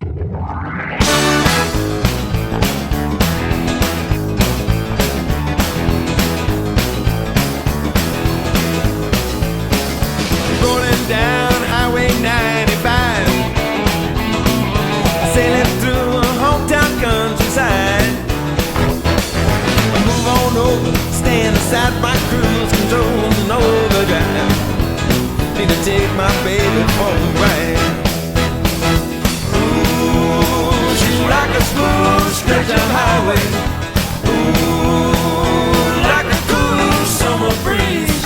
Rolling down Highway 95, sailing through a hometown countryside. Move on over, stand aside my cruise control and overdrive. Need to take my baby for a ride. Ooh, she's like a smooth stretch of highway. Ooh, like a cool summer breeze.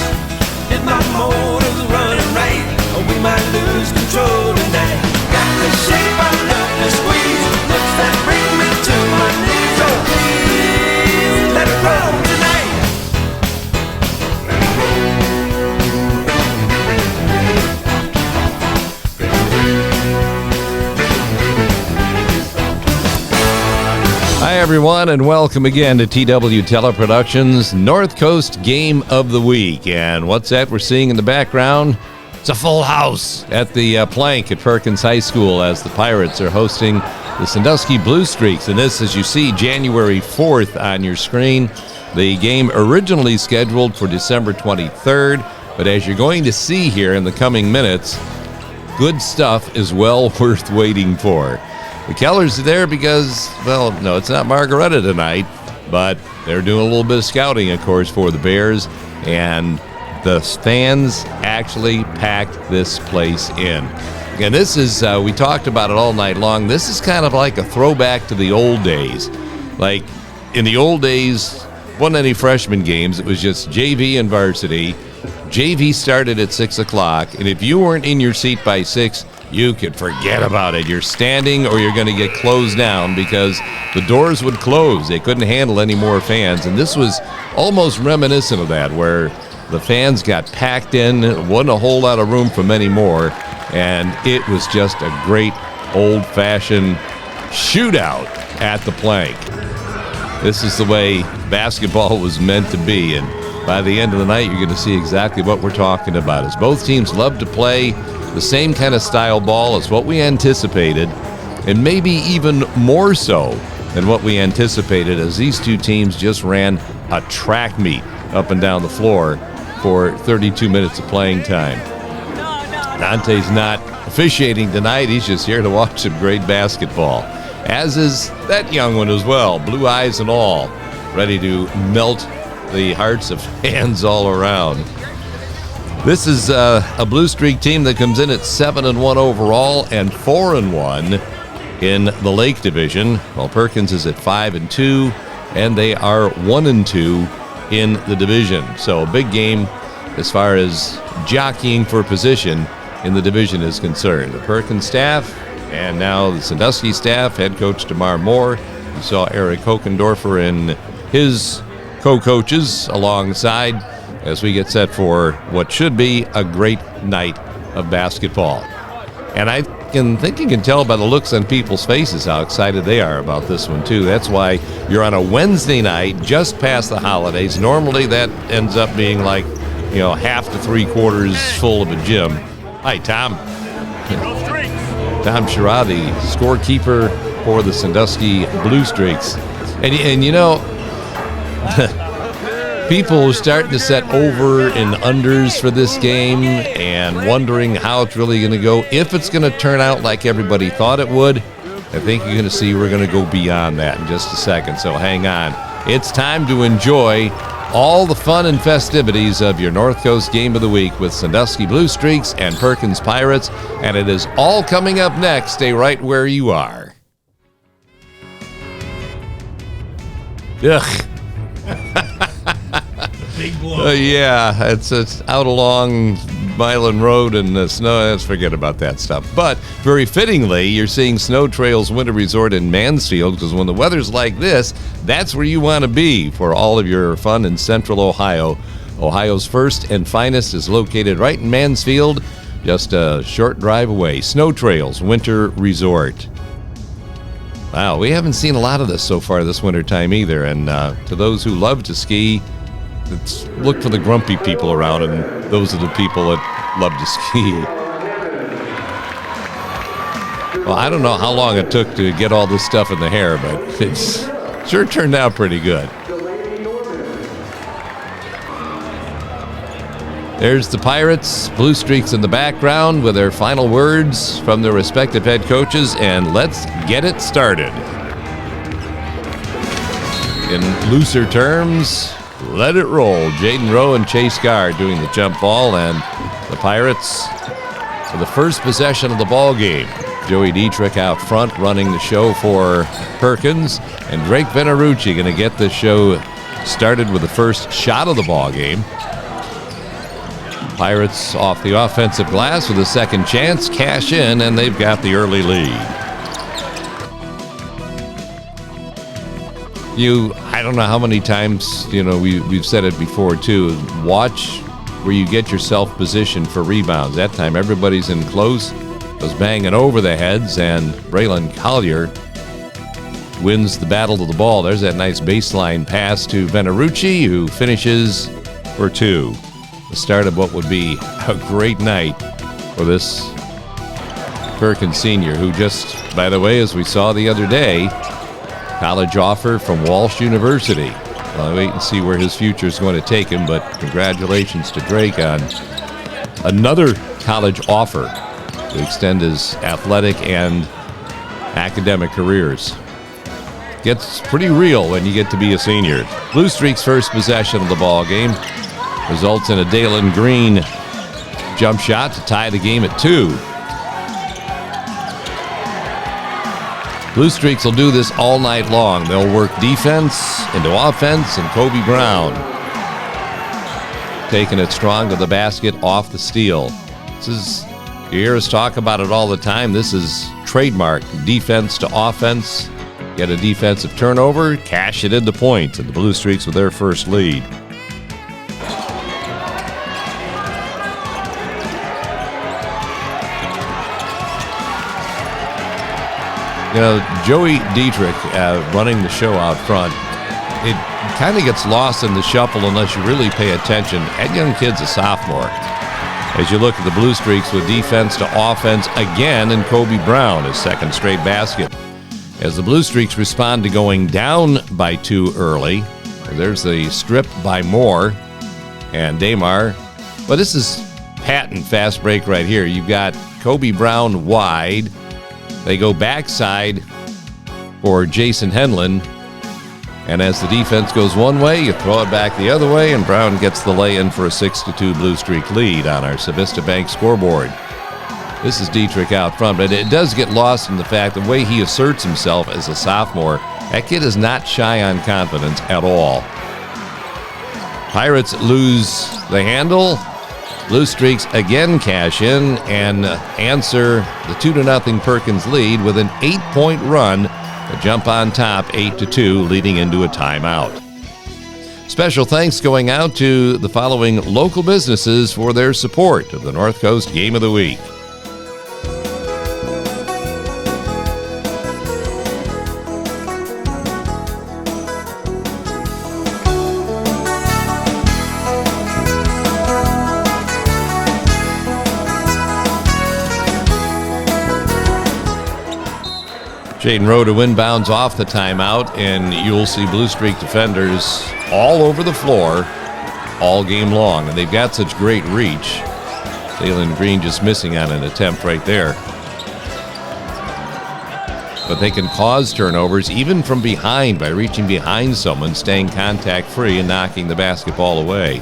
If my motor's running right, we might lose control tonight. Got the shape I love to squeeze, looks that bring me to my knees. Oh please, let it roll tonight. Hi, everyone, and welcome again to TW Teleproductions North Coast Game of the Week. And what's that we're seeing in the background? It's a full house at the Plank at Perkins High School as the Pirates are hosting the Sandusky Blue Streaks. And this, as you see, January 4th on your screen. The game originally scheduled for December 23rd, but as you're going to see here in the coming minutes, good stuff is well worth waiting for. The Kellers are there because, well, no, it's not Margaretta tonight, but they're doing a little bit of scouting, of course, for the Bears, and the fans actually packed this place in. And this is, we talked about it all night long, this is kind of like a throwback to the old days. Like, in the old days, wasn't any freshman games, it was just JV and varsity. JV started at 6 o'clock, and if you weren't in your seat by 6, you could forget about it. You're standing or you're going to get closed down because the doors would close. They couldn't handle any more fans. And this was almost reminiscent of that, where the fans got packed in. Wasn't a whole lot of room for many more. And it was just a great old-fashioned shootout at the Plank. This is the way basketball was meant to be. And by the end of the night, you're going to see exactly what we're talking about. As both teams love to play the same kind of style ball as what we anticipated, and maybe even more so than what we anticipated, as these two teams just ran a track meet up and down the floor for 32 minutes of playing time. Dante's not officiating tonight. He's just here to watch some great basketball, as is that young one as well, blue eyes and all, ready to melt the hearts of fans all around. This is a Blue Streak team that comes in at 7-1 overall and 4-1 in the Lake Division, while Perkins is at 5-2, and they are 1-2 in the division. So a big game as far as jockeying for position in the division is concerned. The Perkins staff and now the Sandusky staff, head coach DeMar Moore. You saw Eric Hokendorfer and his co-coaches alongside as we get set for what should be a great night of basketball. And I think you can tell by the looks on people's faces how excited they are about this one, too. That's why you're on a Wednesday night, just past the holidays. Normally that ends up being like, you know, half to three-quarters full of a gym. Hi, Tom. Tom Sherrod, the scorekeeper for the Sandusky Blue Streaks. And you know, people are starting to set over and unders for this game and wondering how it's really going to go. If it's going to turn out like everybody thought it would, I think you're going to see we're going to go beyond that in just a second. So hang on. It's time to enjoy all the fun and festivities of your North Coast Game of the Week with Sandusky Blue Streaks and Perkins Pirates. And it is all coming up next. Stay right where you are. Ugh. Big blow. Yeah, it's out along Milan Road and the snow. Let's forget about that stuff. But very fittingly, you're seeing Snow Trails Winter Resort in Mansfield, because when the weather's like this, that's where you want to be for all of your fun in Central Ohio. Ohio's first and finest is located right in Mansfield, just a short drive away. Snow Trails Winter Resort. Wow, we haven't seen a lot of this so far this winter time either. And to those who love to ski, look for the grumpy people around, and those are the people that love to ski. Well, I don't know how long it took to get all this stuff in the hair, but it's sure turned out pretty good. There's the Pirates, Blue Streaks in the background with their final words from their respective head coaches, and let's get it started. In looser terms, let it roll. Jaden Rowe and Chase Garr doing the jump ball, and the Pirates for the first possession of the ball game. Joey Dietrich out front running the show for Perkins, and Drake Venerucci going to get the show started with the first shot of the ball game. Pirates off the offensive glass with a second chance, cash in, and they've got the early lead. I don't know how many times, we've said it before too, watch where you get yourself positioned for rebounds. That time everybody's in close, was banging over the heads, and Braylon Collier wins the battle to the ball. There's that nice baseline pass to Venerucci, who finishes for two. The start of what would be a great night for this Perkins senior, who just, by the way, as we saw the other day, college offer from Walsh University. I'll wait and see where his future is going to take him, but congratulations to Drake on another college offer to extend his athletic and academic careers. Gets pretty real when you get to be a senior. Blue Streak's first possession of the ball game results in a Dalen Green jump shot to tie the game at 2. Blue Streaks will do this all night long. They'll work defense into offense, and Kobe Brown taking it strong to the basket off the steal. You hear us talk about it all the time. This is trademark defense to offense. Get a defensive turnover, cash it into points, and the Blue Streaks with their first lead. Joey Dietrich running the show out front, it kind of gets lost in the shuffle unless you really pay attention. That young kid's a sophomore. As you look at the Blue Streaks with defense to offense again, and Kobe Brown, his second straight basket. As the Blue Streaks respond to going down by 2 early, there's the strip by Moore and Damar. But this is patent fast break right here. You've got Kobe Brown wide. They go backside for Jason Henlon. And as the defense goes one way, you throw it back the other way, and Brown gets the lay-in for a 6-2 Blue Streak lead on our Civista Bank scoreboard. This is Dietrich out front, but it does get lost in the fact the way he asserts himself as a sophomore. That kid is not shy on confidence at all. Pirates lose the handle. Blue Streaks again cash in and answer the 2-0 Perkins lead with an 8-point run. A jump on top, 8-2, leading into a timeout. Special thanks going out to the following local businesses for their support of the North Coast Game of the Week. Jaden Rowe to inbounds off the timeout, and you'll see Blue Streak defenders all over the floor all game long, and they've got such great reach. Dalen Green just missing on an attempt right there. But they can cause turnovers even from behind by reaching behind someone, staying contact-free, and knocking the basketball away.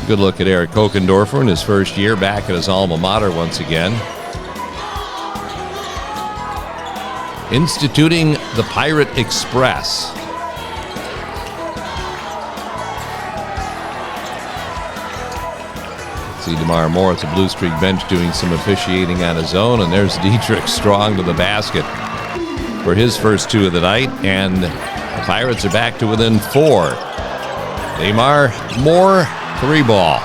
Good look at Eric Kokendorfer in his first year back at his alma mater once again. Instituting the Pirate Express. See DeMar Moore at the Blue Streak bench doing some officiating on his own, and there's Dietrich strong to the basket for his first 2 of the night, and the Pirates are back to within 4. DeMar Moore, 3-ball.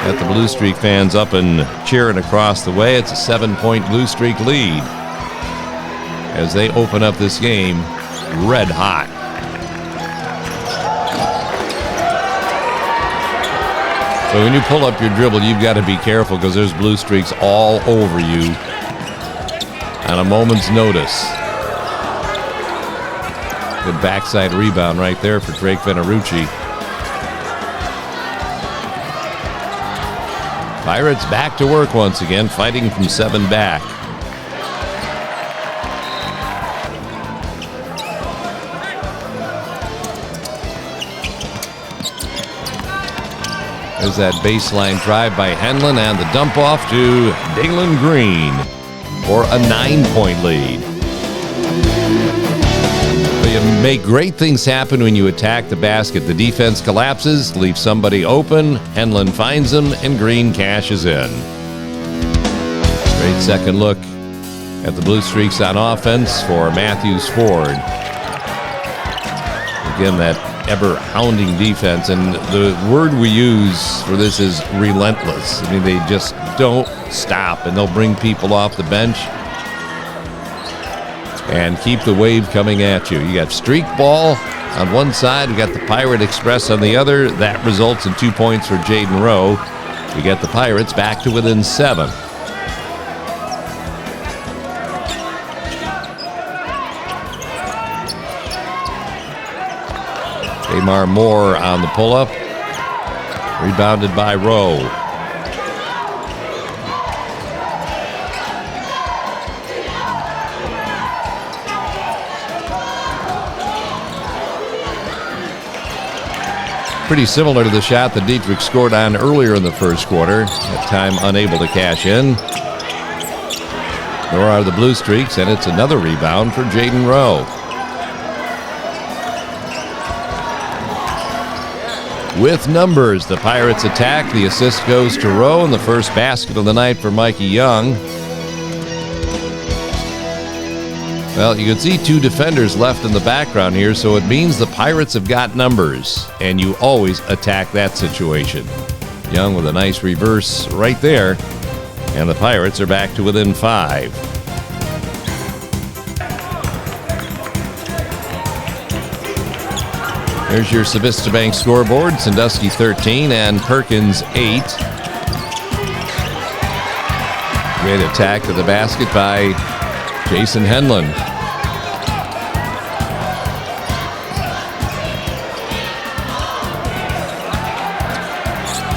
Got the Blue Streak fans up and cheering across the way. It's a 7-point Blue Streak lead as they open up this game red hot. But when you pull up your dribble, you've got to be careful because there's blue streaks all over you on a moment's notice. Good backside rebound right there for Drake Venerucci. Pirates back to work once again, fighting from 7 back. There's that baseline drive by Henlon and the dump off to Dalen Green for a 9-point lead. But you make great things happen when you attack the basket. The defense collapses, leaves somebody open, Henlon finds them, and Green cashes in. Great second look at the Blue Streaks on offense for Matthews Ford. Again, that ever-hounding defense, and the word we use for this is relentless. I mean, they just don't stop, and they'll bring people off the bench and keep the wave coming at you. You got streak ball on one side, we got the Pirate Express on the other. That results in 2 points for Jaden Rowe. We get the Pirates back to within 7. Amar Moore on the pull-up. Rebounded by Rowe. Pretty similar to the shot that Dietrich scored on earlier in the first quarter. At time unable to cash in. Nor are the Blue Streaks, and it's another rebound for Jaden Rowe. With numbers, the Pirates attack. The assist goes to Rowe, and the first basket of the night for Mikey Young. Well, you can see 2 defenders left in the background here, so it means the Pirates have got numbers, and you always attack that situation. Young with a nice reverse right there, and the Pirates are back to within 5. There's your Civista Bank scoreboard. Sandusky 13 and Perkins 8. Great attack to the basket by Jason Henlon.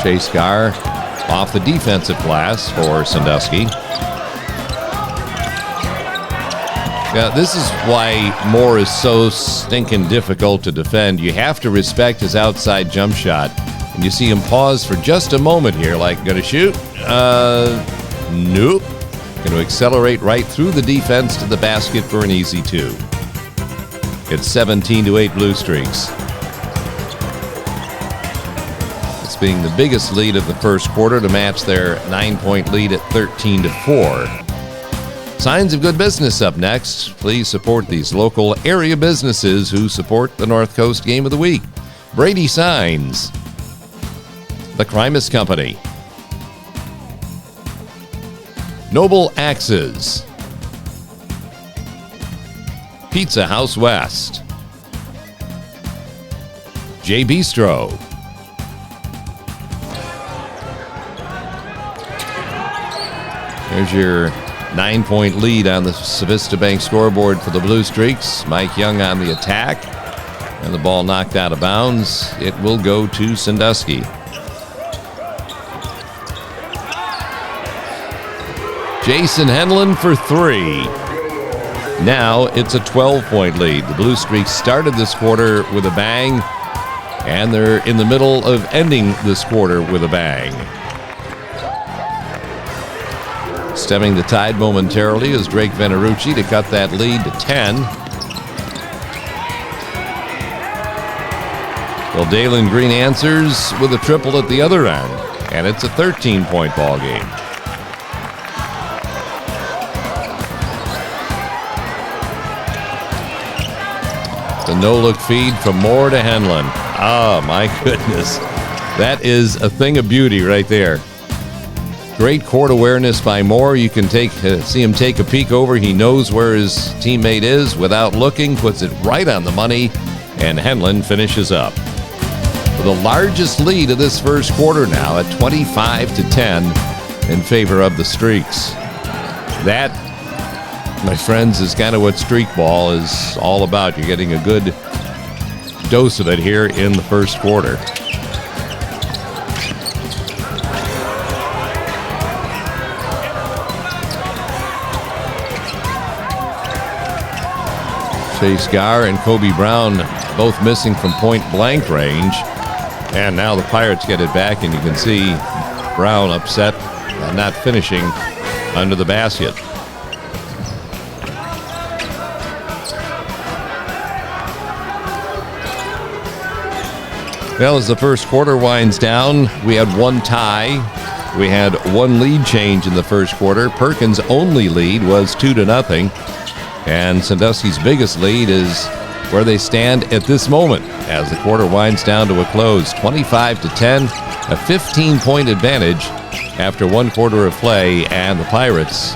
Chase Garr off the defensive glass for Sandusky. Now, this is why Moore is so stinking difficult to defend. You have to respect his outside jump shot. And you see him pause for just a moment here, like, gonna shoot? Nope. Gonna accelerate right through the defense to the basket for an easy 2. It's 17-8 Blue Streaks. This being the biggest lead of the first quarter to match their 9-point lead at 13-4. Signs of good business up next. Please support these local area businesses who support the North Coast Game of the Week. Brady Signs, The Crimus Company, Noble Axes, Pizza House West, J Bistro, there's your 9-point lead on the Civista Bank scoreboard for the Blue Streaks. Mike Young on the attack, and the ball knocked out of bounds. It will go to Sandusky. Jason Henlon for 3. Now it's a 12-point lead. The Blue Streaks started this quarter with a bang, and they're in the middle of ending this quarter with a bang. Stemming the tide momentarily is Drake Venerucci to cut that lead to 10. Well, Dalen Green answers with a triple at the other end, and it's a 13-point ball game. The no-look feed from Moore to Henlon. Oh, my goodness. That is a thing of beauty right there. Great court awareness by Moore. You can see him take a peek over. He knows where his teammate is without looking, puts it right on the money, and Henlon finishes up. The largest lead of this first quarter now at 25-10 in favor of the Streaks. That, my friends, is kind of what streak ball is all about. You're getting a good dose of it here in the first quarter. Chase Gar and Kobe Brown both missing from point-blank range. And now the Pirates get it back, and you can see Brown upset and not finishing under the basket. Well, as the first quarter winds down, we had one tie. We had one lead change in the first quarter. Perkins' only lead was 2-0. And Sandusky's biggest lead is where they stand at this moment as the quarter winds down to a close. 25-10, a 15-point advantage after one quarter of play, and the Pirates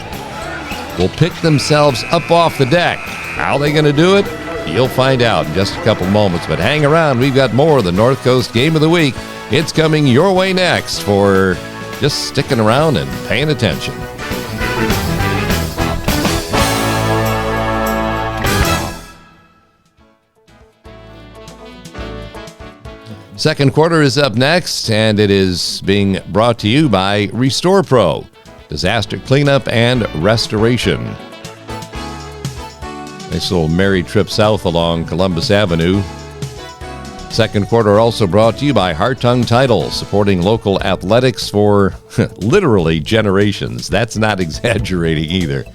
will pick themselves up off the deck. How are they going to do it? You'll find out in just a couple moments, but hang around. We've got more of the North Coast Game of the Week. It's coming your way next for just sticking around and paying attention. Second quarter is up next, and it is being brought to you by Restore Pro, disaster cleanup and restoration. Nice little merry trip south along Columbus Avenue. Second quarter also brought to you by Hartung Title, supporting local athletics for literally generations. That's not exaggerating either.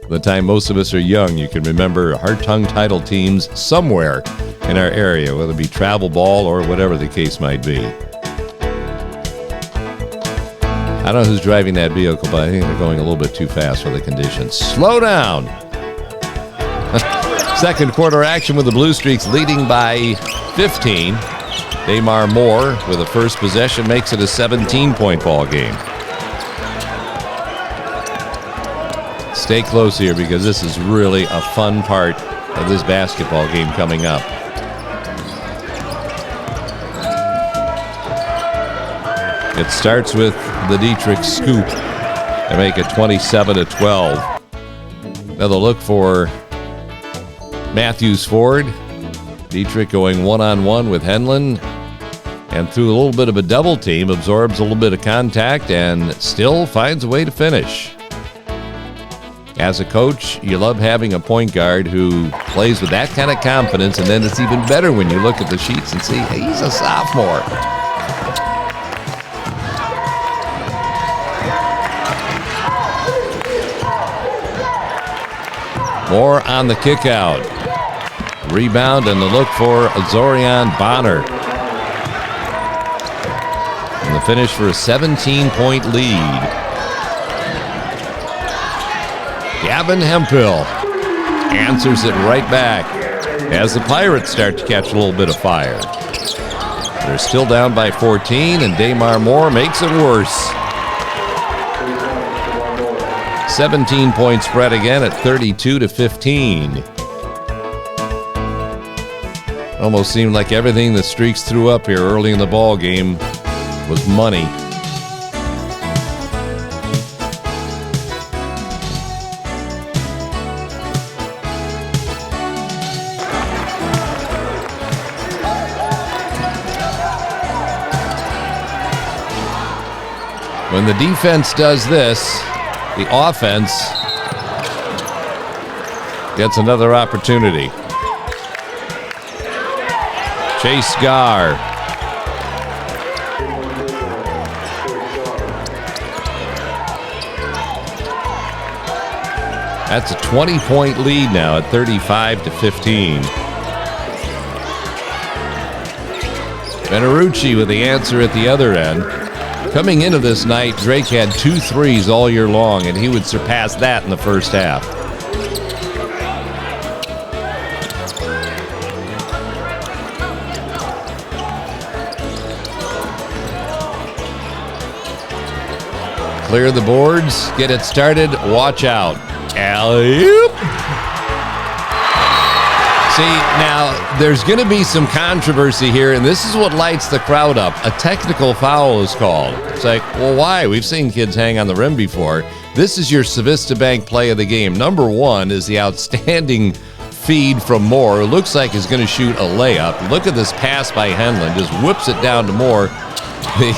By the time most of us are young, you can remember Hartung Title teams somewhere in our area, whether it be travel ball or whatever the case might be. I don't know who's driving that vehicle, but I think they're going a little bit too fast for the conditions. Slow down! Second quarter action with the Blue Streaks leading by 15. Damar Moore with a first possession makes it a 17-point ball game. Stay close here because this is really a fun part of this basketball game coming up. It starts with the Dietrich scoop to make it 27-12. Now they'll look for Matthews Ford. Dietrich going one-on-one with Henlon, and through a little bit of a double team, absorbs a little bit of contact and still finds a way to finish. As a coach, you love having a point guard who plays with that kind of confidence, and then it's even better when you look at the sheets and see, hey, he's a sophomore. Moore on the kick out. Rebound and the look for Zorian Bonner. And the finish for a 17-point lead. Gavin Hemphill answers it right back as the Pirates start to catch a little bit of fire. They're still down by 14, and Damar Moore makes it worse. 17-point spread again at 32-15. Almost seemed like everything the Streaks threw up here early in the ball game was money. When the defense does this, the offense gets another opportunity. Chase Gar. That's a 20-point lead now at 35-15. Benarucci with the answer at the other end. Coming into this night, Drake had 2 threes all year long, and he would surpass that in the first half. Clear the boards, get it started, watch out. Alley-oop. See, now, there's going to be some controversy here, and this is what lights the crowd up. A technical foul is called. It's like, well, why? We've seen kids hang on the rim before. This is your Civista Bank play of the game. Number one is the outstanding feed from Moore, who looks like he's going to shoot a layup. Look at this pass by Henlon. Just whips it down to Moore. He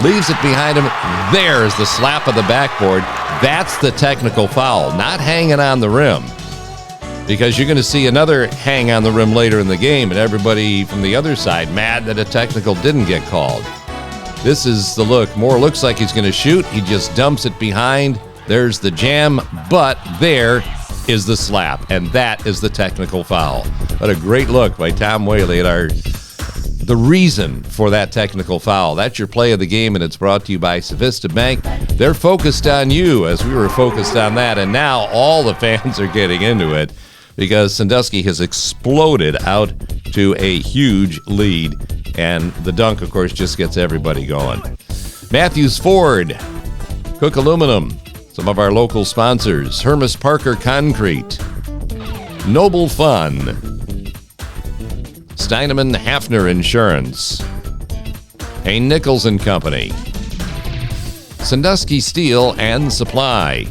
leaves it behind him. There's the slap of the backboard. That's the technical foul, not hanging on the rim. Because you're going to see another hang on the rim later in the game, and everybody from the other side mad that a technical didn't get called. This is the look. Moore looks like he's going to shoot. He just dumps it behind. There's the jam, but there is the slap, and that is the technical foul. What a great look by Tom Whaley at the reason for that technical foul. That's your play of the game, and it's brought to you by Civista Bank. They're focused on you as we were focused on that, and now all the fans are getting into it because Sandusky has exploded out to a huge lead, and the dunk, of course, just gets everybody going. Matthews Ford, Cook Aluminum, some of our local sponsors, Hermes Parker Concrete, Noble Fun, Steinemann Hafner Insurance, Hayne Nichols and Company, Sandusky Steel and Supply,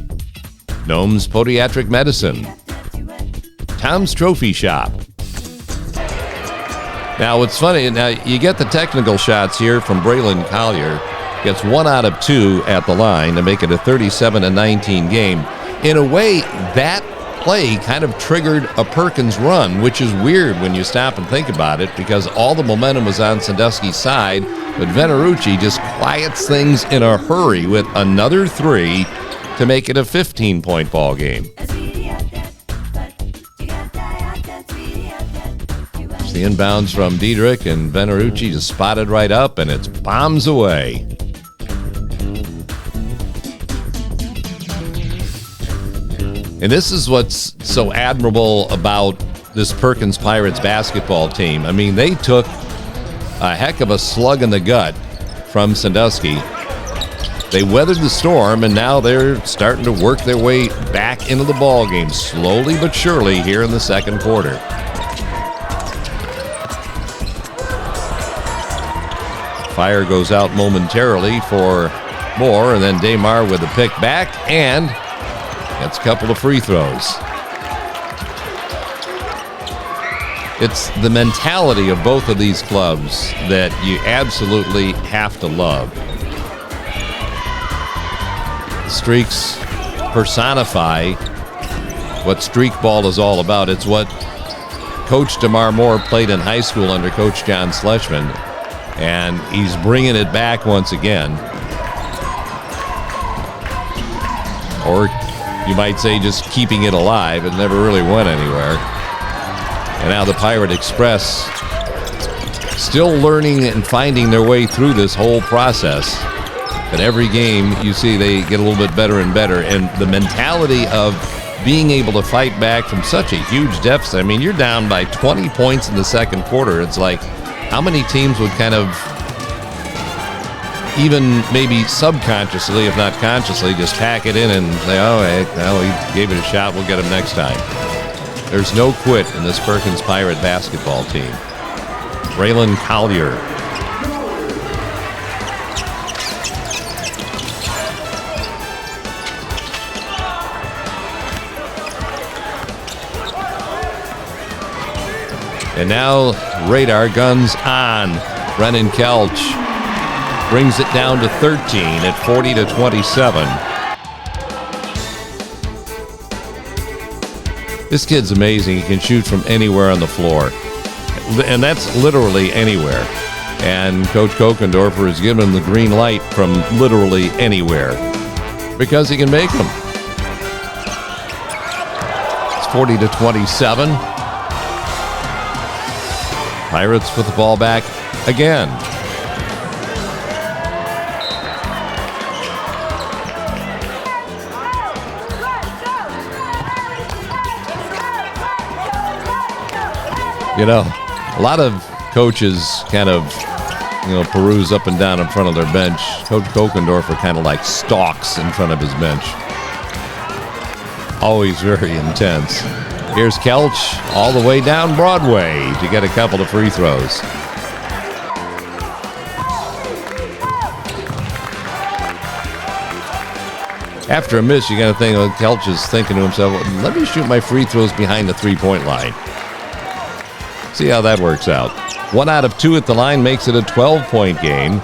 Gnome's Podiatric Medicine, Tom's Trophy Shop. Now, what's funny, now you get the technical shots here from Braylon Collier. Gets 1 out of 2 at the line to make it a 37-19 game. In a way, that play kind of triggered a Perkins run, which is weird when you stop and think about it because all the momentum was on Sandusky's side, but Venerucci just quiets things in a hurry with another 3 to make it a 15-point ball game. It's the inbounds from Diedrich, and Venerucci just spotted right up, and it's bombs away. And this is what's so admirable about this Perkins Pirates basketball team. I mean, they took a heck of a slug in the gut from Sandusky. They weathered the storm, and now they're starting to work their way back into the ball game, slowly but surely here in the second quarter. Fire goes out momentarily for Moore, and then Damar with the pick back, and gets a couple of free throws. It's the mentality of both of these clubs that you absolutely have to love. The Streaks personify what streak ball is all about. It's what Coach DeMar Moore played in high school under Coach John Schlesman, and he's bringing it back once again. Or you might say just keeping it alive. It never really went anywhere. And now the Pirate Express still learning and finding their way through this whole process. But every game you see they get a little bit better and better. And the mentality of being able to fight back from such a huge deficit. I mean, you're down by 20 points in the second quarter. It's like, how many teams would kind of even maybe subconsciously, if not consciously, just pack it in and say, oh, hey, well, he gave it a shot, we'll get him next time. There's no quit in this Perkins Pirate basketball team. Braylon Collier. And now radar guns on. Brennan Kelch brings it down to 13 at 40-27. This kid's amazing. He can shoot from anywhere on the floor. And that's literally anywhere. And Coach Kokendorfer has given him the green light from literally anywhere because he can make them. It's 40-27. Pirates with the ball back again. You know, a lot of coaches kind of, peruse up and down in front of their bench. Coach Kokendorfer kind of like stalks in front of his bench. Always very intense. Here's Kelch all the way down Broadway to get a couple of free throws. After a miss, you got to think, Kelch is thinking to himself, let me shoot my free throws behind the three-point line. See how that works out. 1 out of 2 at the line makes it a 12-point game,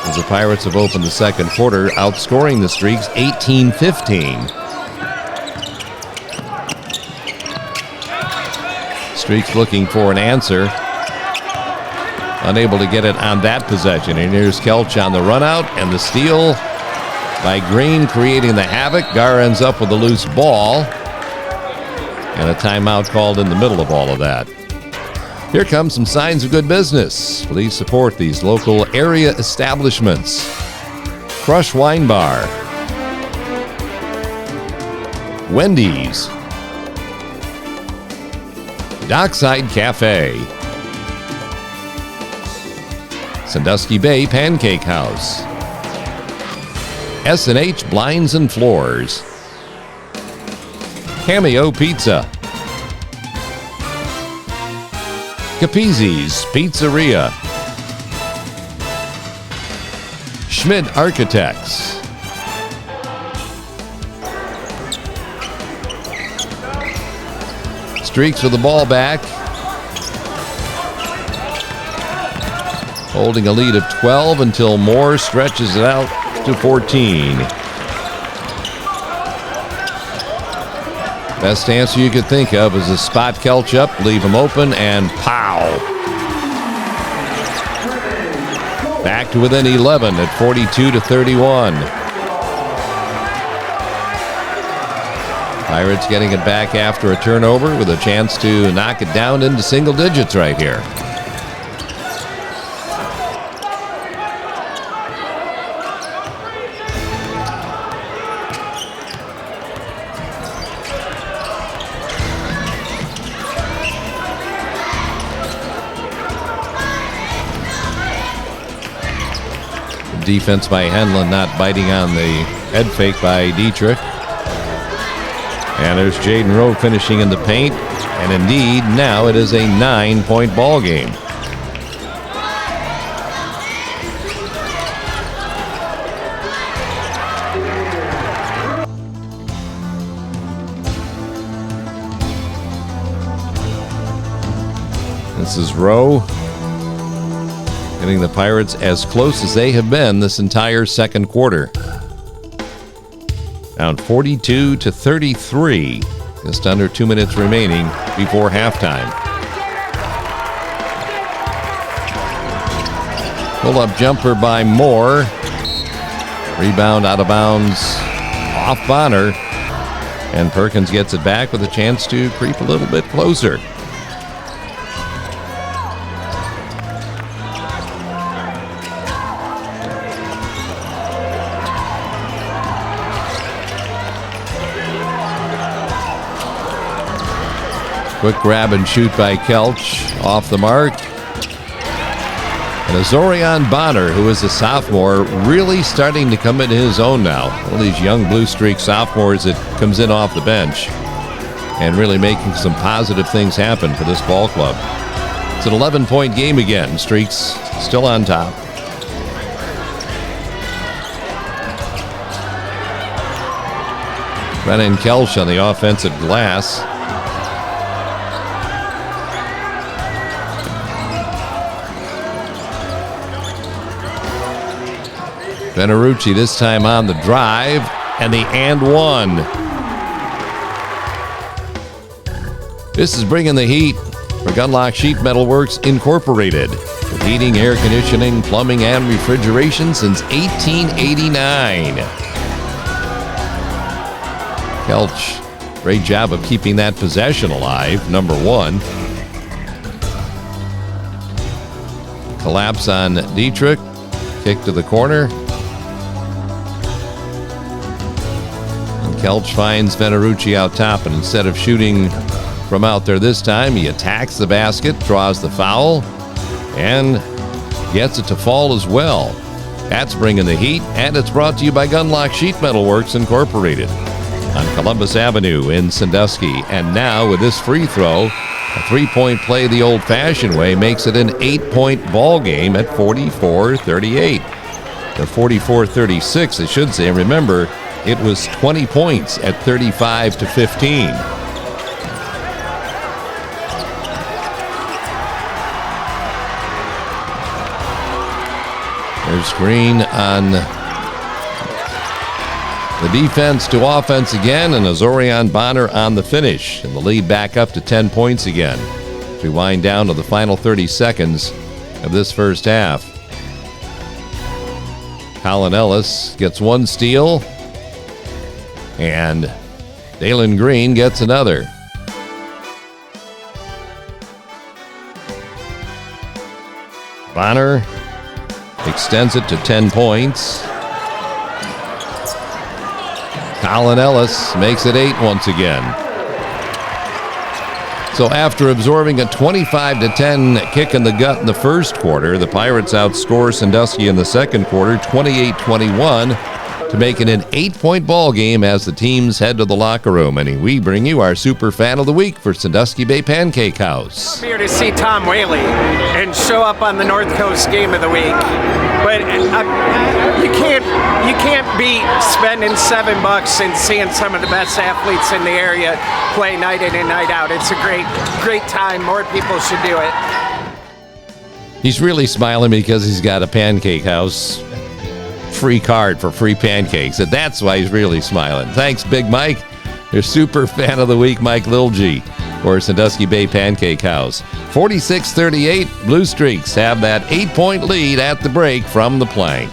as the Pirates have opened the second quarter, outscoring the Streaks 18-15. Streaks looking for an answer. Unable to get it on that possession. And here's Kelch on the run out and the steal by Green, creating the havoc. Gar ends up with a loose ball. And a timeout called in the middle of all of that. Here comes some signs of good business. Please support these local area establishments. Crush Wine Bar. Wendy's. Dockside Cafe. Sandusky Bay Pancake House. S&H Blinds and Floors. Cameo Pizza. Capizzi's Pizzeria. Schmidt Architects. Streaks with the ball back. Holding a lead of 12 until Moore stretches it out to 14. Best answer you could think of is a spot Kelch up, leave him open, and pow. Back to within 11 at 42-31. Pirates getting it back after a turnover with a chance to knock it down into single digits right here. Defense by Henlon, not biting on the head fake by Dietrich. And there's Jaden Rowe finishing in the paint. And indeed, now it is a 9-point ball game. This is Rowe getting the Pirates as close as they have been this entire second quarter. Down 42-33. Just under 2 minutes remaining before halftime. Pull-up jumper by Moore. Rebound out of bounds off Bonner. And Perkins gets it back with a chance to creep a little bit closer. Quick grab and shoot by Kelch, off the mark. And Azorion Bonner, who is a sophomore, really starting to come into his own now. One of these young Blue Streak sophomores that comes in off the bench and really making some positive things happen for this ball club. It's an 11-point game again. Streaks still on top. Brennan Kelch on the offensive glass. Benarucci this time on the drive, and the and one. This is bringing the heat for Gunlock Sheet Metal Works Incorporated, with heating, air conditioning, plumbing, and refrigeration since 1889. Kelch, great job of keeping that possession alive, number one. Collapse on Dietrich, kick to the corner. Kelch finds Benarucci out top, and instead of shooting from out there this time, he attacks the basket, draws the foul, and gets it to fall as well. That's bringing the heat, and it's brought to you by Gunlock Sheet Metal Works Incorporated. on Columbus Avenue in Sandusky. And now with this free throw, a three-point play the old-fashioned way makes it an 8-point ball game at 44-38. Or 44-36, I should say. Remember, it was 20 points at 35-15. There's Green on the defense to offense again, and Azorian Bonner on the finish. And the lead back up to 10 points again as we wind down to the final 30 seconds of this first half. Colin Ellis gets one steal, and Dalen Green gets another. Bonner extends it to 10 points. Colin Ellis makes it 8 once again. So after absorbing a 25-10 kick in the gut in the first quarter, the Pirates outscore Sandusky in the second quarter 28-21 to make it an 8-point ball game as the teams head to the locker room. And we bring you our Super Fan of the Week for Sandusky Bay Pancake House. I'm here to see Tom Whaley and show up on the North Coast Game of the Week. But you can't beat spending $7 and seeing some of the best athletes in the area play night in and night out. It's a great time. More people should do it. He's really smiling because he's got a pancake house free card for free pancakes, and that's why he's really smiling. Thanks, Big Mike. Your Super Fan of the Week, Mike Lilgy, for Sandusky Bay Pancake House. 46-38, Blue Streaks have that 8-point lead at the break from the plank.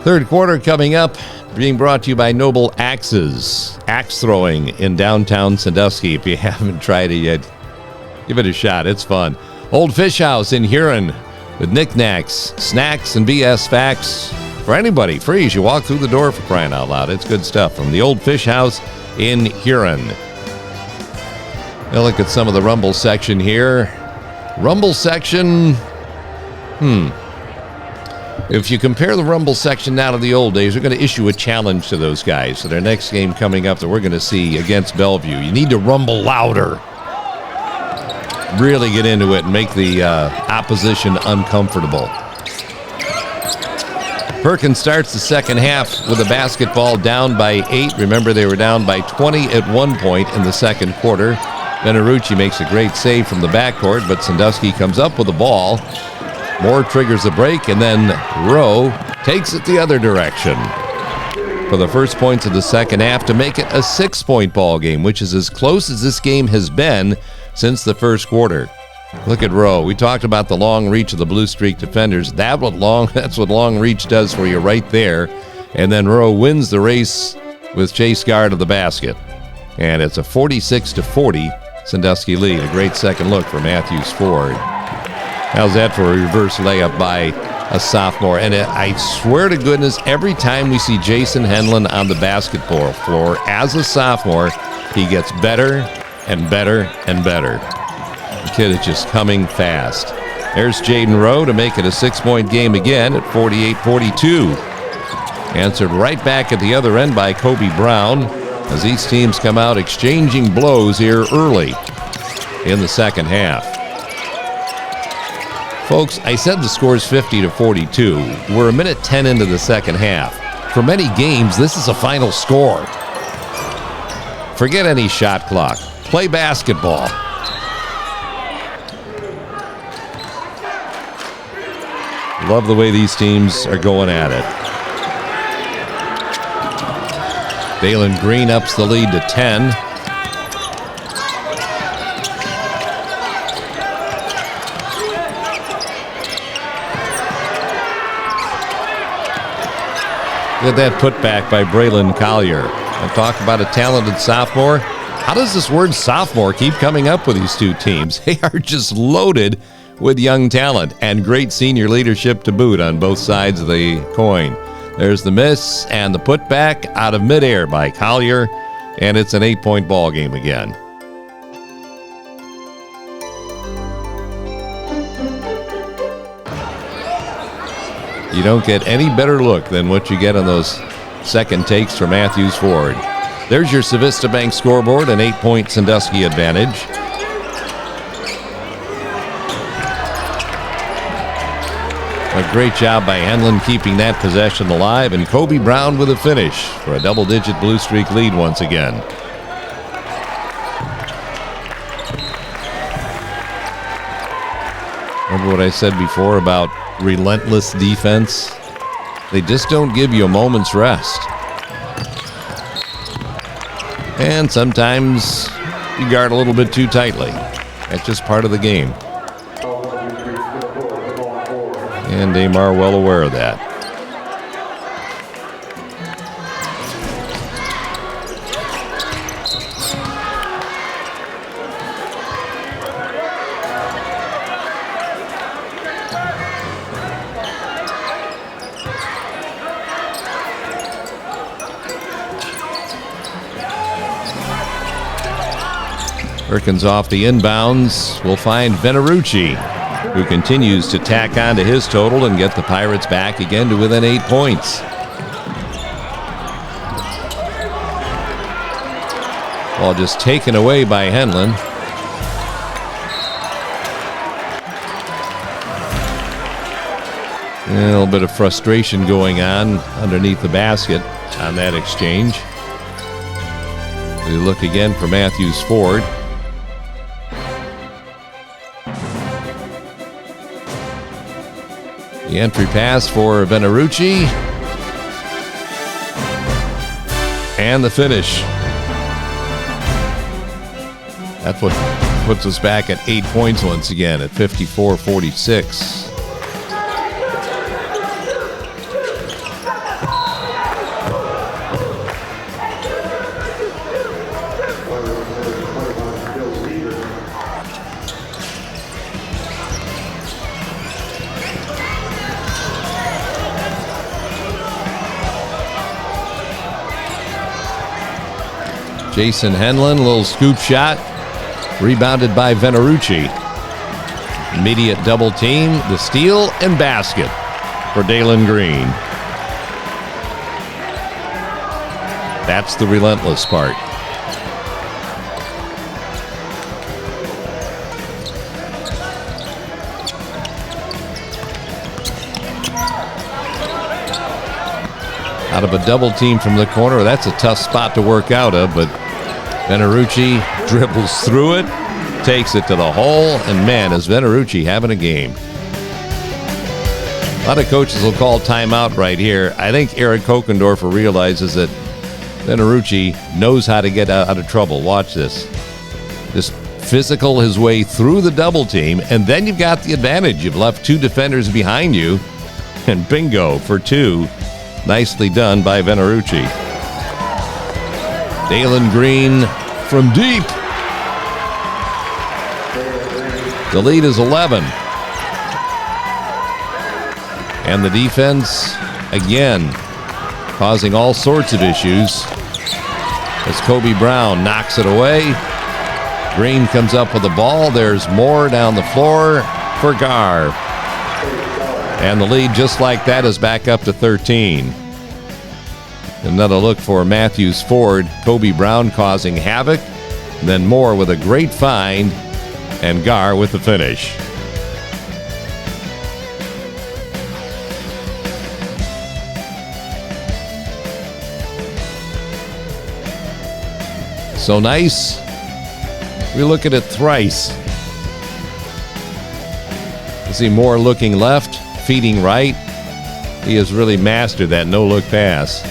Third quarter coming up, being brought to you by Noble Axes. Axe throwing in downtown Sandusky. If you haven't tried it yet, give it a shot. It's fun. Old Fish House in Huron with knickknacks, snacks, and BS facts for anybody. Free as you walk through the door, for crying out loud. It's good stuff from the Old Fish House in Huron. Now look at some of the Rumble section here. Rumble section, If you compare the Rumble section now to the old days, we're going to issue a challenge to those guys. So their next game coming up that we're going to see against Bellevue, you need to rumble louder. Really get into it and make the opposition uncomfortable. Perkins starts the second half with a basketball down by 8. Remember, they were down by 20 at one point in the second quarter. Benarucci makes a great save from the backcourt, but Sandusky comes up with the ball. Moore triggers the break, and then Rowe takes it the other direction for the first points of the second half to make it a 6-point ball game, which is as close as this game has been since the first quarter. Look at Rowe. We talked about the long reach of the Blue Streak defenders. That's what long reach does for you right there. And then Rowe wins the race with Chase Guard of the basket. And it's a 46-40 Sandusky lead. A great second look for Matthews Ford. How's that for a reverse layup by a sophomore? And I swear to goodness, every time we see Jason Henlon on the basketball floor as a sophomore, he gets better and better and better. The kid is just coming fast. There's Jaden Rowe to make it a 6-point game again at 48-42. Answered right back at the other end by Kobe Brown as these teams come out exchanging blows here early in the second half. Folks, I said the score's 50-42. We're a minute 10 into the second half. For many games, this is a final score. Forget any shot clock. Play basketball. Love the way these teams are going at it. Dalen Green ups the lead to 10. Get that putback by Braylon Collier. I'll talk about a talented sophomore. How does this word sophomore keep coming up with these two teams? They are just loaded with young talent and great senior leadership to boot on both sides of the coin. There's the miss and the putback out of midair by Collier, and it's an 8-point ball game again. You don't get any better look than what you get on those second takes for Matthews Ford. There's your Civista Bank scoreboard, an 8-point Sandusky advantage. A great job by Henlon keeping that possession alive, and Kobe Brown with a finish for a double-digit Blue Streak lead once again. Remember what I said before about relentless defense? They just don't give you a moment's rest. And sometimes you guard a little bit too tightly. That's just part of the game. And Damar well aware of that. Perkins off the inbounds will find Venerucci, who continues to tack on to his total and get the Pirates back again to within 8 points. Ball just taken away by Henlon. And a little bit of frustration going on underneath the basket on that exchange. We look again for Matthews Ford. The entry pass for Venerucci. And the finish. That's what puts us back at 8 points once again at 54-46. Jason Henlon, a little scoop shot, rebounded by Venerucci. Immediate double team, the steal and basket for Dalen Green. That's the relentless part. Out of a double team from the corner, that's a tough spot to work out of, but Venerucci dribbles through it, takes it to the hole, and man, is Venerucci having a game. A lot of coaches will call timeout right here. I think Eric Kokendorfer realizes that Venerucci knows how to get out of trouble. Watch this. Just physical his way through the double team, and then you've got the advantage. You've left two defenders behind you, and bingo for two. Nicely done by Venerucci. Dalen Green from deep. The lead is 11. And the defense, again, causing all sorts of issues as Kobe Brown knocks it away. Green comes up with the ball. There's more down the floor for Gar. And the lead, just like that, is back up to 13. Another look for Matthews Ford. Kobe Brown causing havoc. Then Moore with a great find. And Gar with the finish. So nice. We look at it thrice. You see Moore looking left, feeding right. He has really mastered that no-look pass.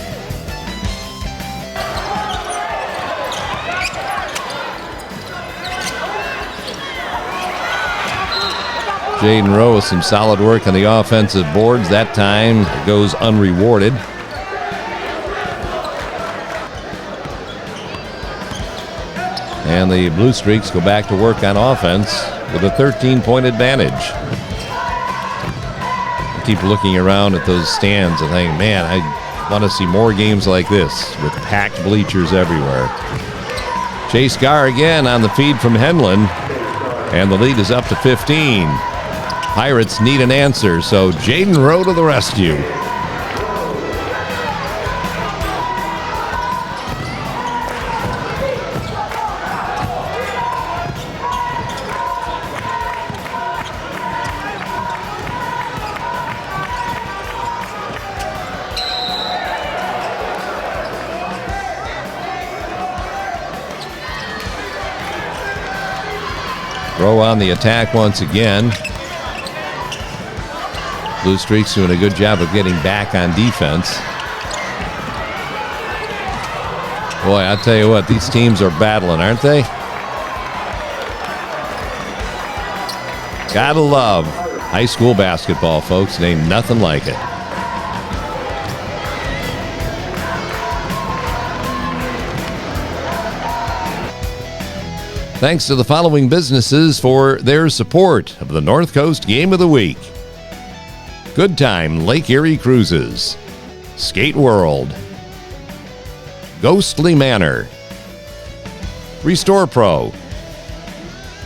Jaden Rowe with some solid work on the offensive boards. That time it goes unrewarded. And the Blue Streaks go back to work on offense. with a 13-point advantage. I keep looking around at those stands and thinking, man, I want to see more games like this with packed bleachers everywhere. Chase Garr again on the feed from Henlon, and the lead is up to 15. Pirates need an answer, so Jaden Rowe to the rescue. Rowe on the attack once again. Blue Streak's doing a good job of getting back on defense. Boy, I'll tell you what, these teams are battling, aren't they? Gotta love high school basketball, folks. Ain't nothing like it. Thanks to the following businesses for their support of the North Coast Game of the Week: Good Time Lake Erie Cruises, Skate World, Ghostly Manor, Restore Pro,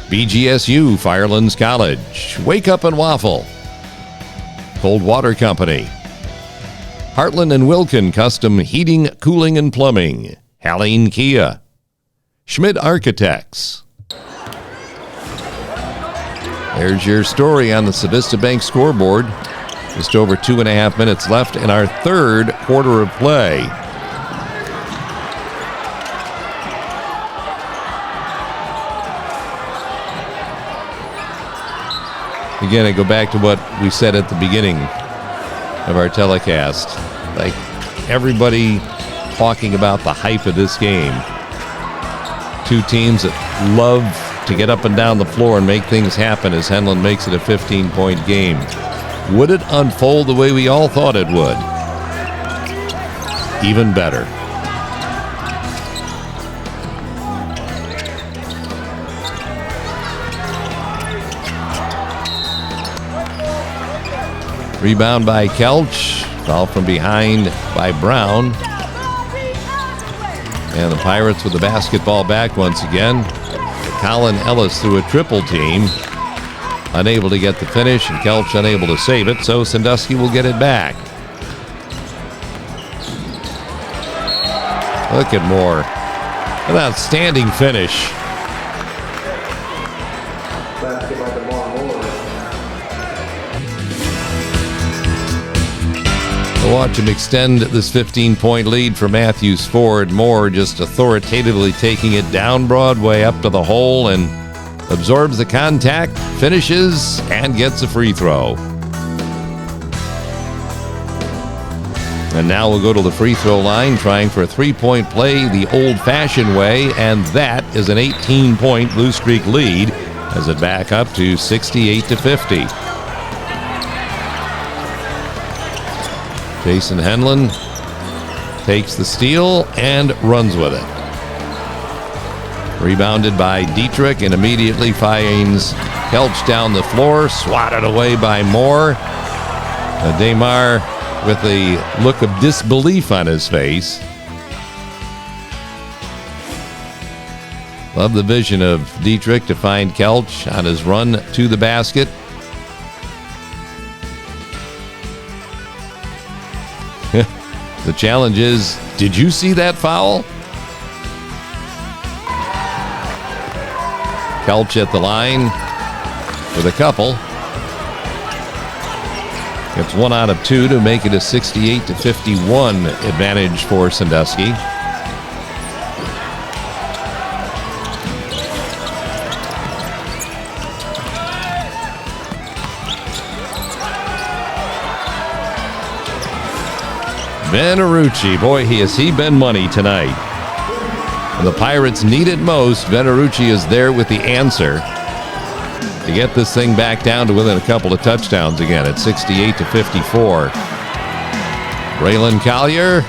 BGSU Firelands College, Wake Up and Waffle, Cold Water Company, Heartland and Wilkin Custom Heating, Cooling, and Plumbing, Halline Kia, Schmidt Architects. There's your story on the Civista Bank scoreboard. Just over 2.5 minutes left in our third quarter of play. Again, I go back to what we said at the beginning of our telecast. Like, everybody talking about the hype of this game. Two teams that love to get up and down the floor and make things happen as Henlon makes it a 15-point game. Would it unfold the way we all thought it would? Even better. Rebound by Kelch. Foul from behind by Brown. And the Pirates with the basketball back once again. Colin Ellis through a triple team. Unable to get the finish, and Kelch unable to save it, so Sandusky will get it back. Look at Moore. An outstanding finish. We'll watch him extend this 15-point lead for Matthews Ford. Moore just authoritatively taking it down Broadway up to the hole and absorbs the contact, finishes, and gets a free throw. And now we'll go to the free throw line, trying for a three-point play the old-fashioned way, and that is an 18-point Blue Streak lead as it back up to 68-50. Jason Henlon takes the steal and runs with it. Rebounded by Dietrich and immediately finds Kelch down the floor, swatted away by Moore. Damar with a look of disbelief on his face. Love the vision of Dietrich to find Kelch on his run to the basket. The challenge is, did you see that foul? Kelch at the line with a couple. Gets 1 out of 2 to make it a 68-51 advantage for Sandusky. Venerucci, boy, has he been money tonight. When the Pirates need it most, Venerucci is there with the answer to get this thing back down to within a couple of touchdowns again at 68-54. Braylon Collier.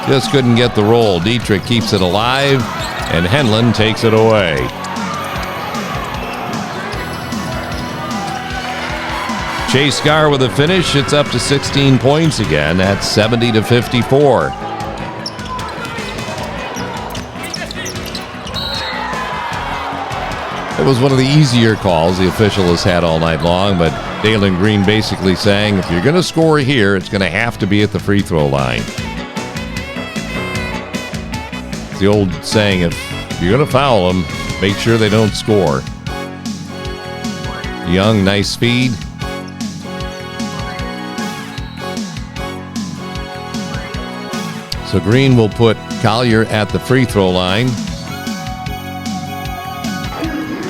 Just couldn't get the roll. Dietrich keeps it alive. And Henlon takes it away. Chase Gar with a finish. It's up to 16 points again at 70-54. It was one of the easier calls the official has had all night long, but Dalen Green basically saying, if you're going to score here, it's going to have to be at the free throw line. It's the old saying, if you're going to foul them, make sure they don't score. Young, nice speed. So Green will put Collier at the free throw line.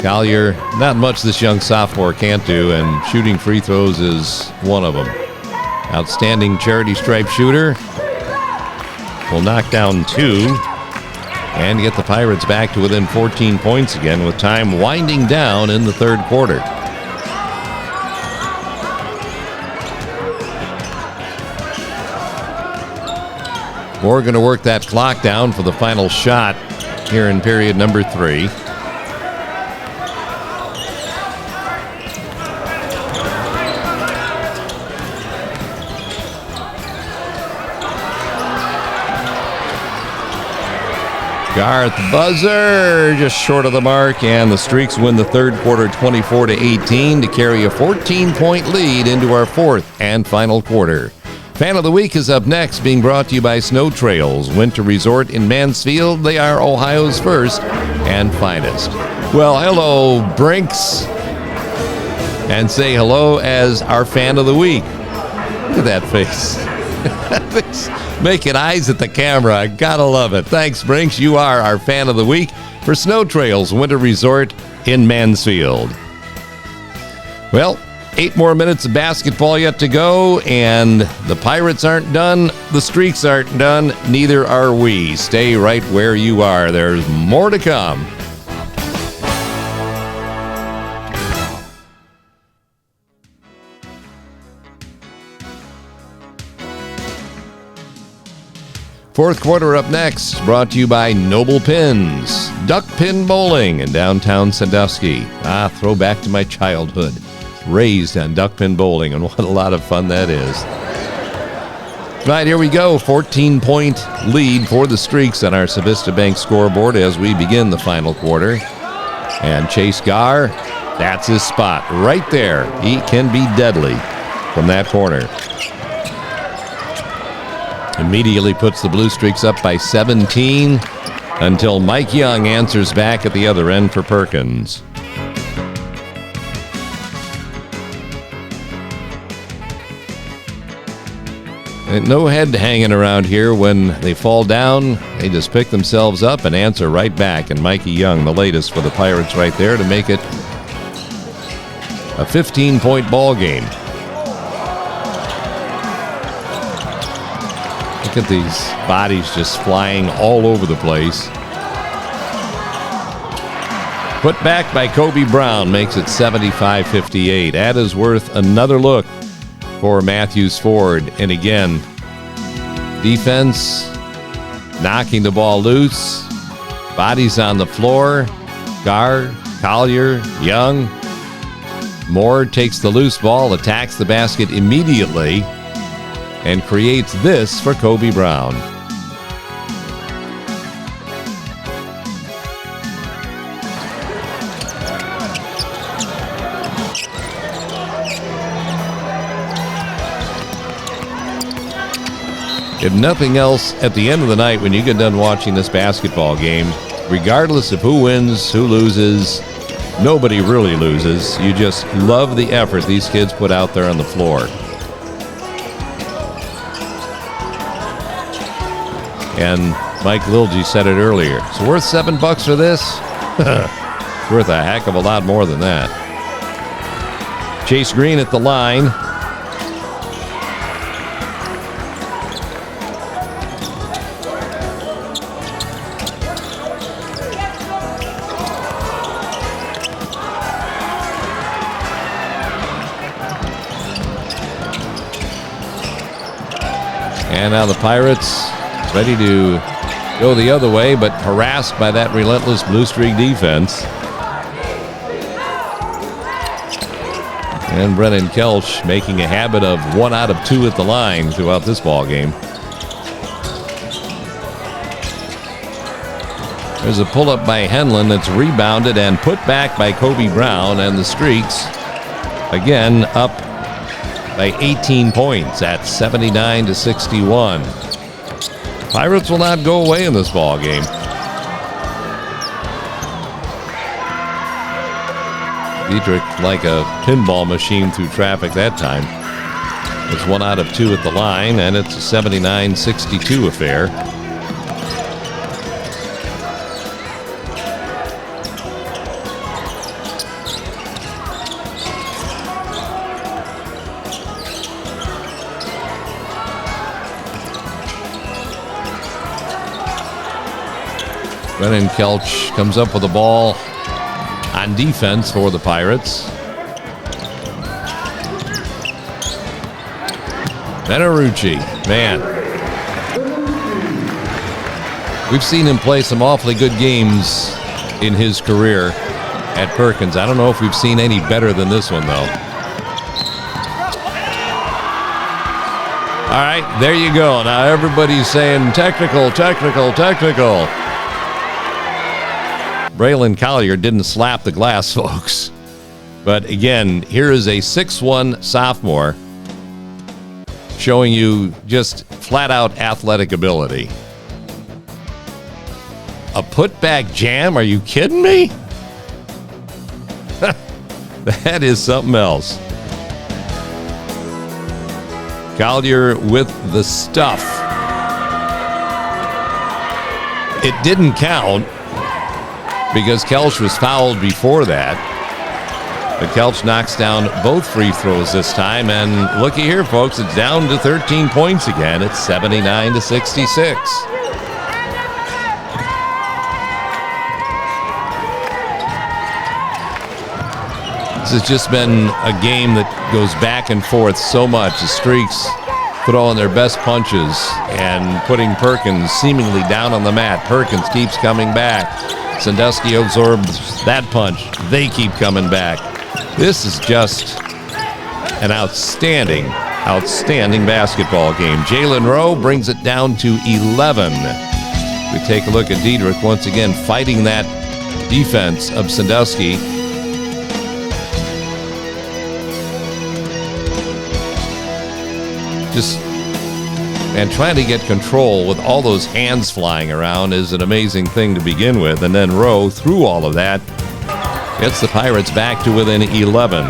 Collier, not much this young sophomore can't do, and shooting free throws is one of them. Outstanding charity stripe shooter. Will knock down 2 and get the Pirates back to within 14 points again with time winding down in the third quarter. We're going to work that clock down for the final shot here in period number 3. Gar at the buzzer, just short of the mark, and the Streaks win the third quarter 24-18 to carry a 14-point lead into our fourth and final quarter. Fan of the Week is up next, being brought to you by Snow Trails Winter Resort in Mansfield. They are Ohio's first and finest. Well, hello, Brinks. And say hello as our Fan of the Week. Look at that face. Making eyes at the camera. I gotta love it. Thanks, Brinks. You are our Fan of the Week for Snow Trails Winter Resort in Mansfield. Well, 8 more minutes of basketball yet to go, and the Pirates aren't done. The Streaks aren't done. Neither are we. Stay right where you are. There's more to come. Fourth quarter up next, brought to you by Noble Pins, Duck Pin Bowling in downtown Sandusky. Throwback to my childhood. Raised on duck pin bowling, and what a lot of fun that is. Right, here we go. 14-point lead for the Streaks on our Civista Bank scoreboard as we begin the final quarter. And Chase Gar, that's his spot right there. He can be deadly from that corner. Immediately puts the Blue Streaks up by 17 until Mike Young answers back at the other end for Perkins. And no head hanging around here when they fall down. They just pick themselves up and answer right back. And Mikey Young, the latest for the Pirates right there to make it a 15-point ball game. Look at these bodies just flying all over the place. Put back by Kobe Brown makes it 75-58. That is worth another look for Matthews Ford. And again, defense knocking the ball loose. Bodies on the floor. Gar, Collier, Young. Moore takes the loose ball, attacks the basket immediately, and creates this for Kobe Brown. If nothing else, at the end of the night, when you get done watching this basketball game, regardless of who wins, who loses, nobody really loses. You just love the effort these kids put out there on the floor. And Mike Lilge said it earlier. It's worth $7 for this? Worth a heck of a lot more than that. Chase Green at the line. And now the Pirates ready to go the other way, but harassed by that relentless Blue Streak defense. And Brennan Kelch making a habit of 1 out of 2 at the line throughout this ball game. There's a pull-up by Henlon that's rebounded and put back by Kobe Brown, and the Streaks again up by 18 points at 79-61. Pirates will not go away in this ball game. Dietrich like a pinball machine through traffic that time. It's 1 out of 2 at the line, and it's a 79-62 affair. Brennan Kelch comes up with the ball on defense for the Pirates. Benarucci, man. We've seen him play some awfully good games in his career at Perkins. I don't know if we've seen any better than this one, though. All right, there you go. Now everybody's saying technical, technical, technical. Braylon Collier didn't slap the glass, folks. But again, here is a 6'1" sophomore showing you just flat-out athletic ability. A putback jam? Are you kidding me? That is something else. Collier with the stuff. It didn't count because Kelch was fouled before that. But Kelch knocks down both free throws this time. And looky here, folks, it's down to 13 points again. It's 79-66. This has just been a game that goes back and forth so much. The Streaks throwing their best punches and putting Perkins seemingly down on the mat. Perkins keeps coming back. Sandusky absorbs that punch. They keep coming back. This is just an outstanding, outstanding basketball game. Jalen Rowe brings it down to 11. We take a look at Dietrich once again fighting that defense of Sandusky. And trying to get control with all those hands flying around is an amazing thing to begin with. And then Rowe, through all of that, gets the Pirates back to within 11.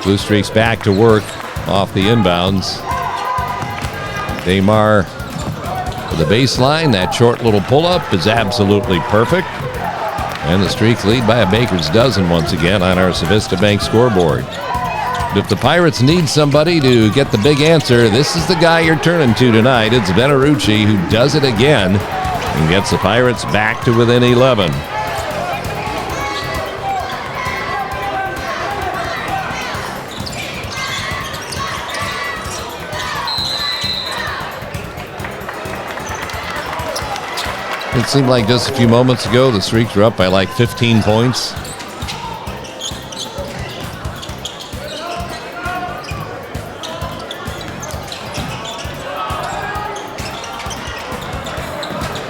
Blue Streaks back to work off the inbounds. Damar to the baseline. That short little pull-up is absolutely perfect. And the Streaks lead by a baker's dozen once again on our Civista Bank scoreboard. But if the Pirates need somebody to get the big answer, this is the guy you're turning to tonight. It's Benarucci, who does it again and gets the Pirates back to within 11. It seemed like just a few moments ago the Streaks were up by like 15 points.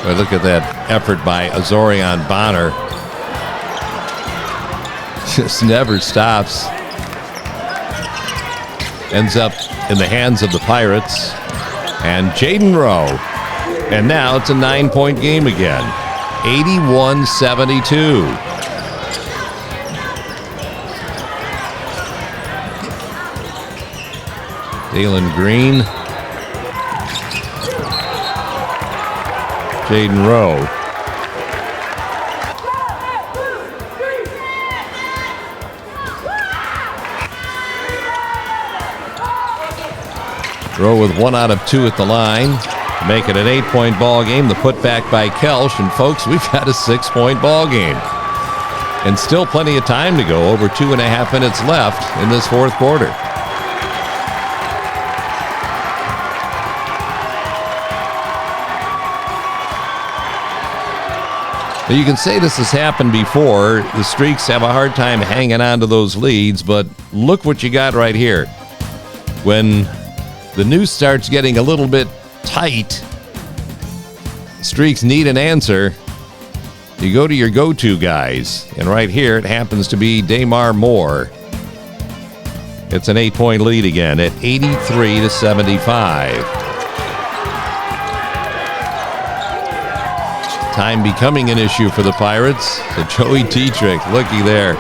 But look at that effort by Azorian Bonner. Just never stops. Ends up in the hands of the Pirates. And Jaden Rowe. And now it's a 9-point game again. 81-72. Dalen Green. Jaden Rowe. Rowe with 1 out of 2 at the line to make it an 8-point ball game. The putback by Kelsch, and folks, we've got a 6-point ball game. And still plenty of time to go, over 2.5 minutes left in this fourth quarter. You can say this has happened before. The Streaks have a hard time hanging on to those leads, but look what you got right here. When the noose starts getting a little bit tight, Streaks need an answer. You go to your go-to guys, and right here it happens to be Damar Moore. It's an 8-point lead again at 83-75. Time becoming an issue for the Pirates. So Joey Dietrich, looky there.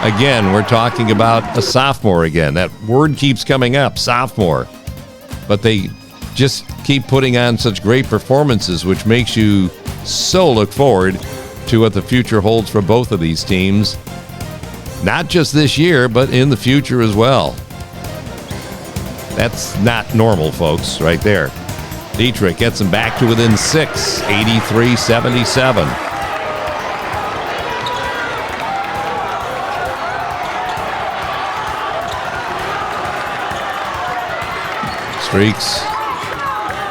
Again, we're talking about a sophomore again. That word keeps coming up, sophomore. But they just keep putting on such great performances, which makes you so look forward to what the future holds for both of these teams. Not just this year, but in the future as well. That's not normal, folks, right there. Dietrich gets him back to within 6, 83-77. Streaks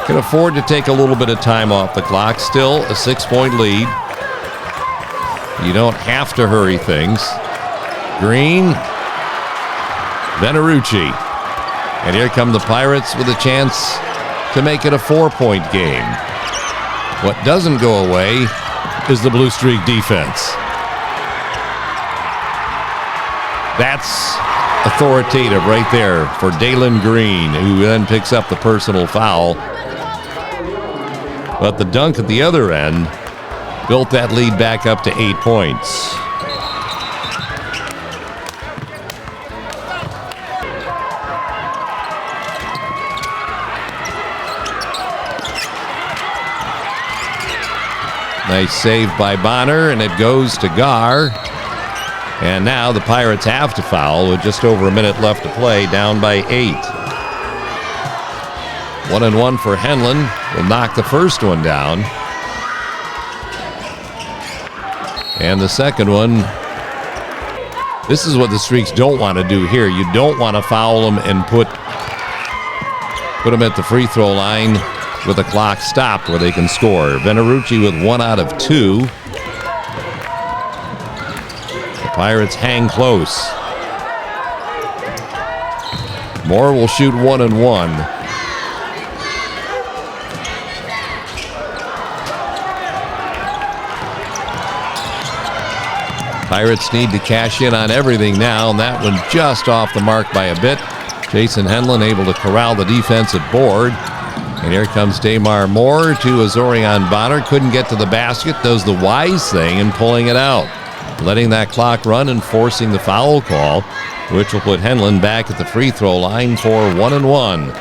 can afford to take a little bit of time off the clock. Still a 6-point lead. You don't have to hurry things. Green, Venerucci. And here come the Pirates with a chance to make it a 4-point game. What doesn't go away is the Blue Streak defense. That's authoritative right there for Dalen Green, who then picks up the personal foul. But the dunk at the other end built that lead back up to 8 points. Nice save by Bonner, and it goes to Gar. And now the Pirates have to foul with just over a minute left to play, down by 8. 1-1 for Henlon. Will knock the first one down. And the second one. This is what the Streaks don't want to do here. You don't want to foul them and put them at the free throw line with the clock stopped where they can score. Venerucci with 1 out of 2. The Pirates hang close. Moore will shoot 1-1. Pirates need to cash in on everything now, and that one just off the mark by a bit. Jason Henlon able to corral the defensive board. And here comes Damar Moore to Azorian Bonner. Couldn't get to the basket. Does the wise thing in pulling it out. Letting that clock run and forcing the foul call, which will put Henlon back at the free throw line for 1-1.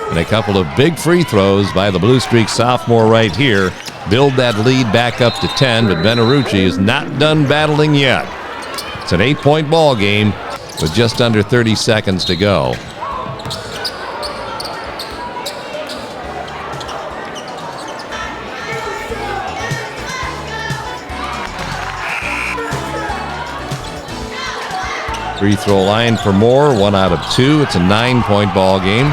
And a couple of big free throws by the Blue Streak sophomore right here build that lead back up to 10, but Venerucci is not done battling yet. It's an 8-point ball game with just under 30 seconds to go. Free throw line for Moore, 1 out of 2. It's a 9-point ball game.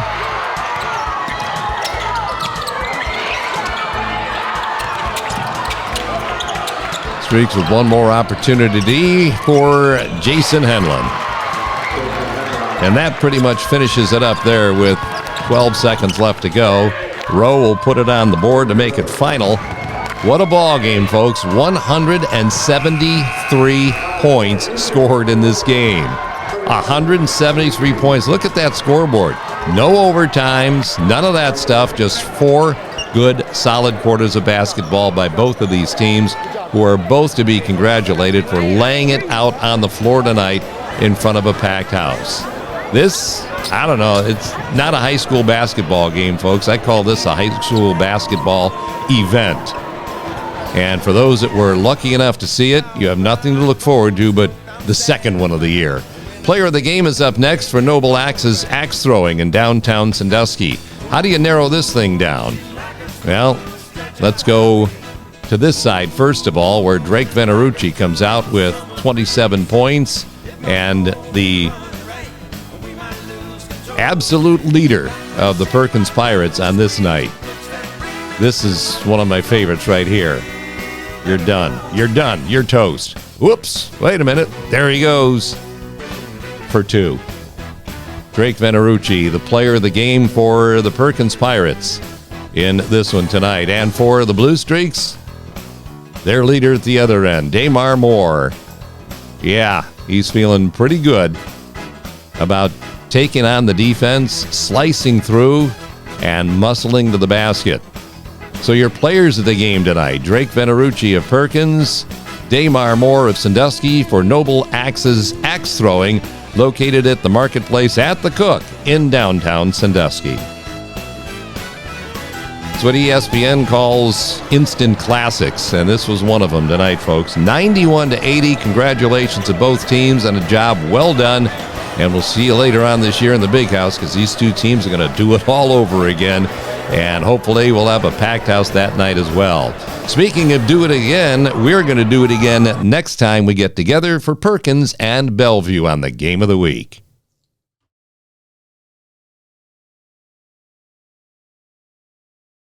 Streaks with one more opportunity for Jason Henlon. And that pretty much finishes it up there with 12 seconds left to go. Rowe will put it on the board to make it final. What a ball game, folks. 173 points scored in this game. 173 points. Look at that scoreboard. No overtimes, none of that stuff. Just 4 good, solid quarters of basketball by both of these teams, who are both to be congratulated for laying it out on the floor tonight in front of a packed house. This, I don't know, it's not a high school basketball game, folks. I call this a high school basketball event. And for those that were lucky enough to see it, you have nothing to look forward to but the second one of the year. Player of the game is up next for Noble Axe's axe throwing in downtown Sandusky. How do you narrow this thing down? Well, let's go to this side first of all, where Drake Venerucci comes out with 27 points and the absolute leader of the Perkins Pirates on this night. This is one of my favorites right here. You're done. You're done. You're toast. Whoops. Wait a minute. There he goes for 2. Drake Venerucci, the player of the game for the Perkins Pirates in this one tonight. And for the Blue Streaks, their leader at the other end, Damar Moore. Yeah, he's feeling pretty good about taking on the defense, slicing through, and muscling to the basket. So your players of the game tonight, Drake Venerucci of Perkins, Damar Moore of Sandusky for Noble Axe's axe throwing, located at the Marketplace at the Cook in downtown Sandusky. It's what ESPN calls instant classics, and this was one of them tonight, folks. 91-80. Congratulations to both teams on a job well done, and we'll see you later on this year in the Big House, because these two teams are going to do it all over again, and hopefully we'll have a packed house that night as well. Speaking of do it again, we're going to do it again next time we get together for Perkins and Bellevue on the Game of the Week.